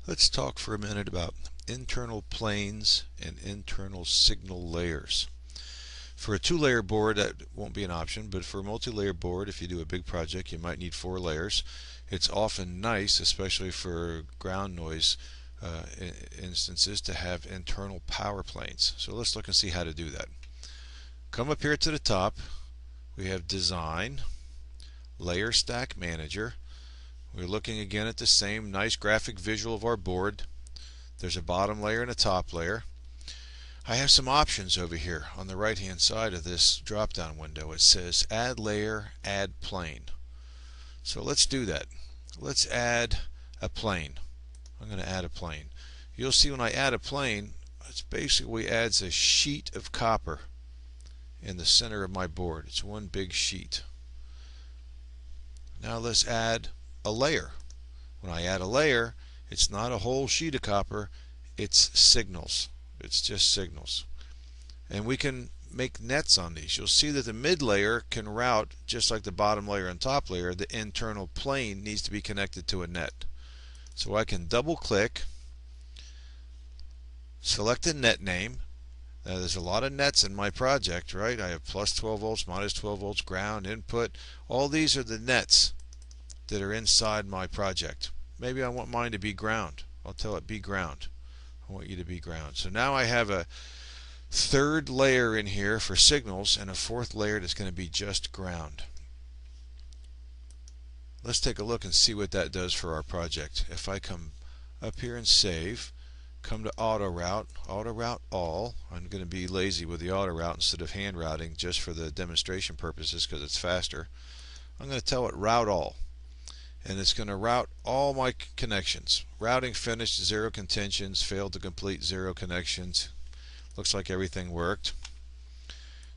Let's talk for a minute about internal planes and internal signal layers. For a two-layer board, that won't be an option, but for a multi-layer board, if you do a big project, you might need 4 layers. It's often nice, especially for ground noise instances, to have internal power planes. So let's look and see how to do that. Come up here to the top. We have Design, Layer Stack Manager. We're looking again at the same nice graphic visual of our board. There's a bottom layer and a top layer. I have some options over here on the right hand side of this drop down window. It says add layer, add plane. So let's do that. Let's add a plane. I'm going to add a plane. You'll see when I add a plane, it basically adds a sheet of copper in the center of my board. It's one big sheet. Now let's add a layer. When I add a layer, it's not a whole sheet of copper, it's signals. It's just signals. And we can make nets on these. You'll see that the mid layer can route, just like the bottom layer and top layer, the internal plane needs to be connected to a net. So I can double click, select a net name. Now there's a lot of nets in my project, right? I have plus 12 volts, minus 12 volts, ground, input. All these are the nets that are inside my project. Maybe I want mine to be ground. I'll tell it be ground. I want you to be ground. So now I have a third layer in here for signals and a fourth layer that's going to be just ground. Let's take a look and see what that does for our project. If I come up here and save, come to AutoRoute, AutoRoute all. I'm going to be lazy with the AutoRoute instead of hand routing just for the demonstration purposes because it's faster. I'm going to tell it route all. And it's going to route all my connections. Routing finished, 0 contentions, failed to complete, 0 connections. Looks like everything worked.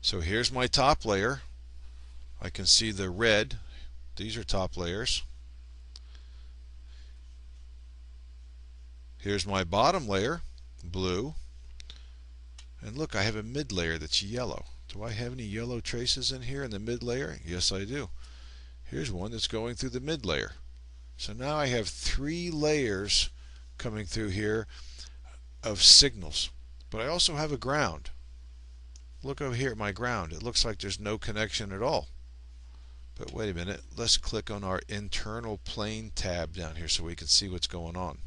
So here's my top layer. I can see the red. These are top layers. Here's my bottom layer, blue. And look, I have a mid layer that's yellow. Do I have any yellow traces in here in the mid layer? Yes, I do. Here's one that's going through the mid layer. So now I have 3 layers coming through here of signals. But I also have a ground. Look over here at my ground. It looks like there's no connection at all. But wait a minute. Let's click on our internal plane tab down here so we can see what's going on.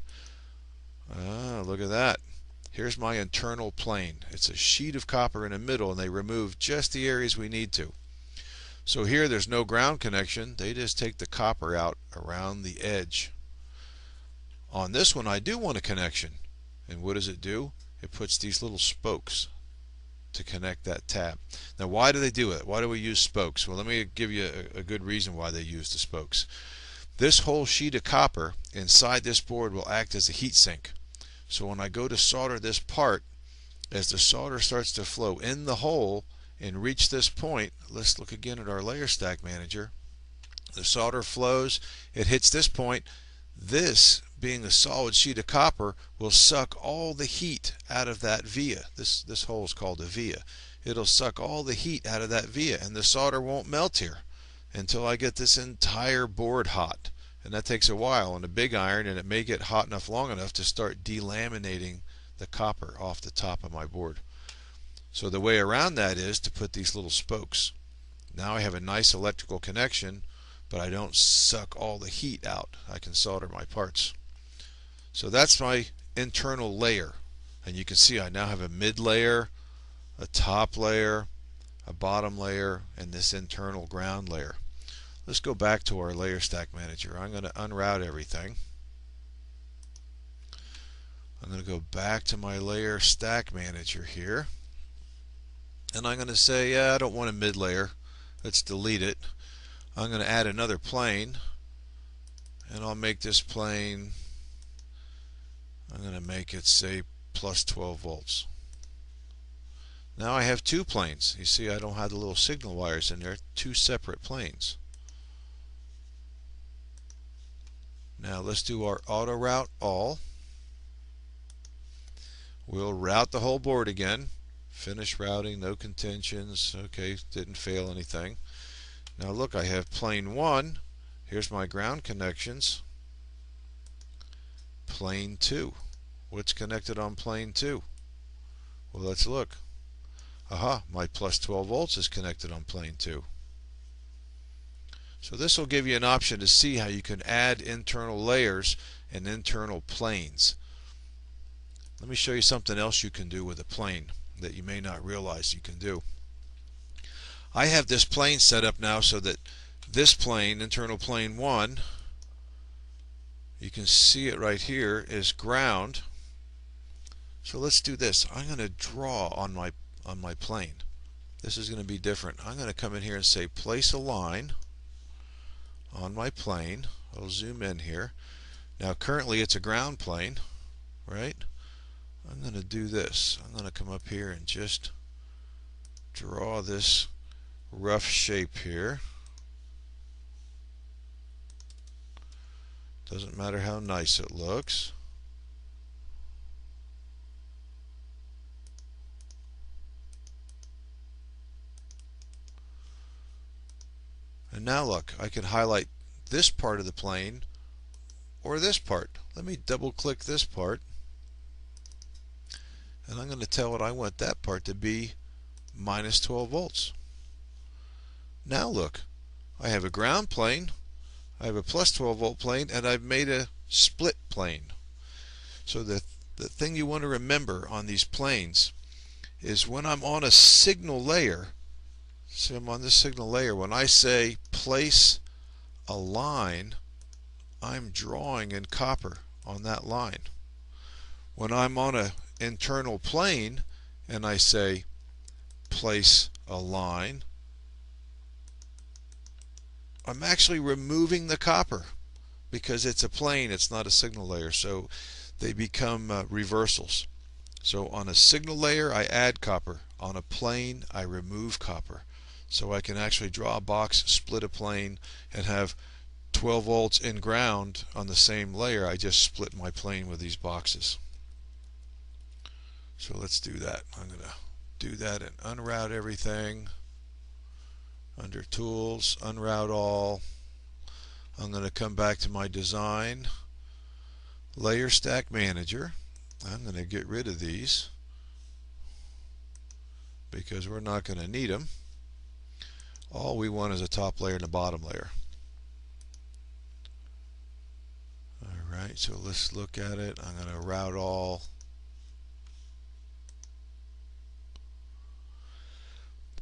Look at that. Here's my internal plane. It's a sheet of copper in the middle, and they remove just the areas we need to. So here there's no ground connection. They just take the copper out around the edge. On this one I do want a connection. And what does it do? It puts these little spokes to connect that tab. Now why do they do it? Why do we use spokes? Well, let me give you a good reason why they use the spokes. This whole sheet of copper inside this board will act as a heat sink. So when I go to solder this part, as the solder starts to flow in the hole and reach this point, let's look again at our layer stack manager. The solder flows, it hits this point. This, being a solid sheet of copper, will suck all the heat out of that via. This hole is called a via. It'll suck all the heat out of that via, and the solder won't melt here until I get this entire board hot. And that takes a while on a big iron, and it may get hot enough long enough to start delaminating the copper off the top of my board. So the way around that is to put these little spokes. Now I have a nice electrical connection, but I don't suck all the heat out. I can solder my parts. So that's my internal layer. And you can see I now have a mid layer, a top layer, a bottom layer, and this internal ground layer. Let's go back to our layer stack manager. I'm going to unroute everything. I'm going to go back to my layer stack manager here. And I'm going to say, yeah, I don't want a mid layer. Let's delete it. I'm going to add another plane, and I'll make this plane, I'm going to make it say plus 12 volts. Now I have 2 planes. You see I don't have the little signal wires in there, 2 separate planes. Now let's do our auto route all. We'll route the whole board again. Finish routing, no contentions. Okay, didn't fail anything. Now look, I have plane 1. Here's my ground connections. plane 2. What's connected on plane 2? Well, let's look. Aha, my plus 12 volts is connected on plane 2. So this will give you an option to see how you can add internal layers and internal planes. Let me show you something else you can do with a plane that you may not realize you can do. I have this plane set up now so that this plane, internal plane 1, you can see it right here, is ground. So let's do this. I'm going to draw on my plane. This is going to be different. I'm going to come in here and say place a line on my plane. I'll zoom in here. Now currently it's a ground plane, right? I'm going to do this. I'm going to come up here and just draw this rough shape here. Doesn't matter how nice it looks. And now look, I can highlight this part of the plane or this part. Let me double click this part, and I'm going to tell it I want that part to be minus 12 volts. Now look, I have a ground plane, I have a plus 12 volt plane, and I've made a split plane. So the thing you want to remember on these planes is when I'm on a signal layer, see I'm on this signal layer, when I say place a line, I'm drawing in copper on that line. When I'm on an internal plane and I say place a line, I'm actually removing the copper because it's a plane, it's not a signal layer, so they become reversals. So on a signal layer I add copper, on a plane I remove copper. So I can actually draw a box, split a plane, and have 12 volts in ground on the same layer. I just split my plane with these boxes. So let's do that. I'm going to do that and unroute everything. Under Tools, Unroute All. I'm going to come back to my design. Layer Stack Manager. I'm going to get rid of these because we're not going to need them. All we want is a top layer and a bottom layer. Alright, so let's look at it. I'm going to route all.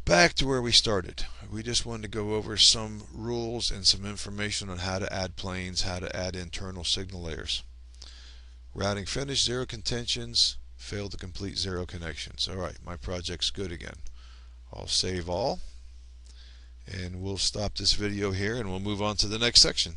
Back to where we started. We just wanted to go over some rules and some information on how to add planes, how to add internal signal layers. Routing finished, 0 contentions, failed to complete 0 connections. Alright, my project's good again. I'll save all, and we'll stop this video here and we'll move on to the next section.